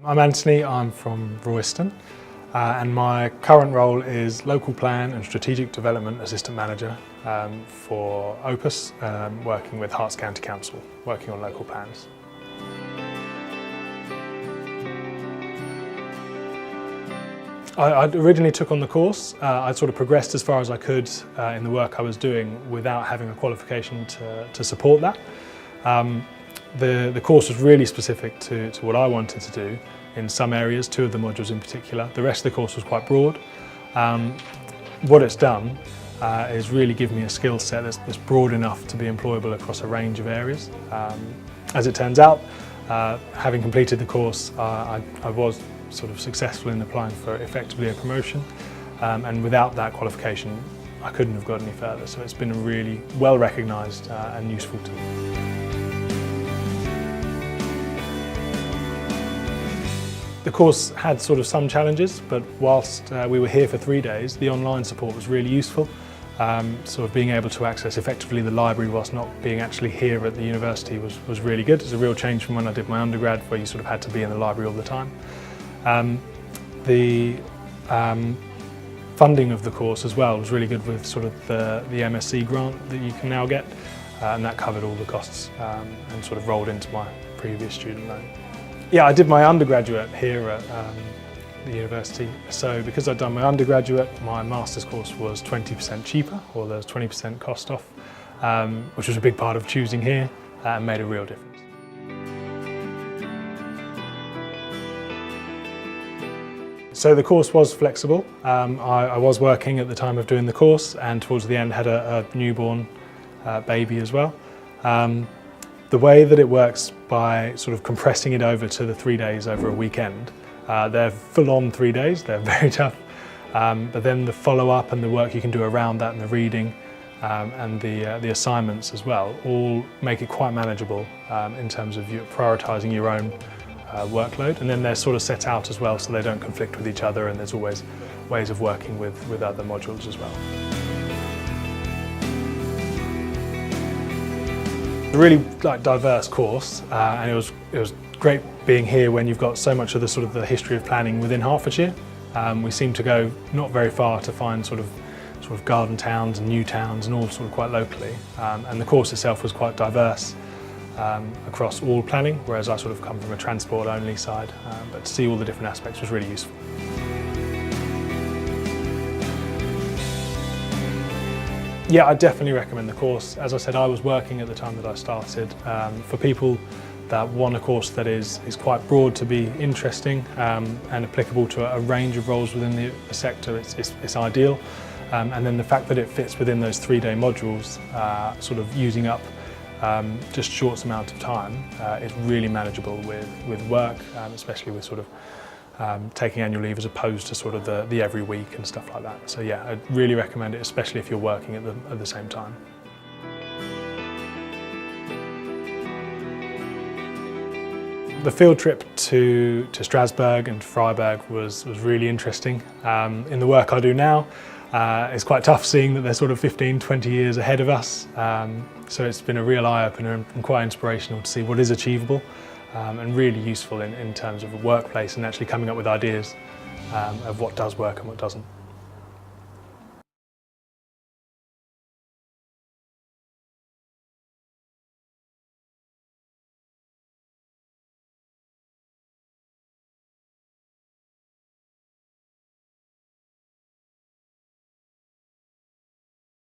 I'm Anthony, I'm from Royston, and my current role is Local Plan and Strategic Development Assistant Manager for Opus, working with Herts County Council, working on local plans. I originally took on the course. I sort of progressed as far as I could in the work I was doing without having a qualification to support that. The course was really specific to what I wanted to do in some areas, 2 of the modules in particular. The rest of the course was quite broad. What it's done is really give me a skill set that's broad enough to be employable across a range of areas. As it turns out, having completed the course, I was sort of successful in applying for effectively a promotion, and without that qualification I couldn't have got any further, so it's been really well recognised and useful to me. The course had sort of some challenges, but whilst we were here for 3 days, the online support was really useful. Sort of being able to access effectively the library whilst not being actually here at the university was really good. It's a real change from when I did my undergrad, where you sort of had to be in the library all the time. The funding of the course as well was really good, with sort of the MSc grant that you can now get, and that covered all the costs and sort of rolled into my previous student loan. Yeah, I did my undergraduate here at the university, so because I'd done my undergraduate, my master's course was 20% cheaper, or there was 20% cost off, which was a big part of choosing here and made a real difference. So the course was flexible. I was working at the time of doing the course, and towards the end had a newborn baby as well. The way that it works, by sort of compressing it over to the 3 days over a weekend, they're full-on 3 days, they're very tough, but then the follow-up and the work you can do around that, and the reading and the assignments as well, all make it quite manageable in terms of you prioritising your own workload, and then they're sort of set out as well so they don't conflict with each other, and there's always ways of working with other modules as well. A really diverse course, and it was great being here when you've got so much of the history of planning within Hertfordshire. We seem to go not very far to find sort of garden towns and new towns, and all sort of quite locally, and the course itself was quite diverse across all planning, whereas I sort of come from a transport only side, but to see all the different aspects was really useful. Yeah, I definitely recommend the course. As I said, I was working at the time that I started. For people that want a course that is quite broad to be interesting and applicable to a range of roles within the sector, it's ideal. And then the fact that it fits within those 3-day modules, sort of using up just short amount of time, is really manageable with work, especially with sort of taking annual leave as opposed to sort of the every week and stuff like that. So yeah, I'd really recommend it, especially if you're working at the same time. The field trip to Strasbourg and Freiburg was really interesting. In the work I do now, it's quite tough seeing that they're sort of 15-20 years ahead of us. So it's been a real eye-opener and quite inspirational to see what is achievable, and really useful in terms of a workplace and actually coming up with ideas of what does work and what doesn't.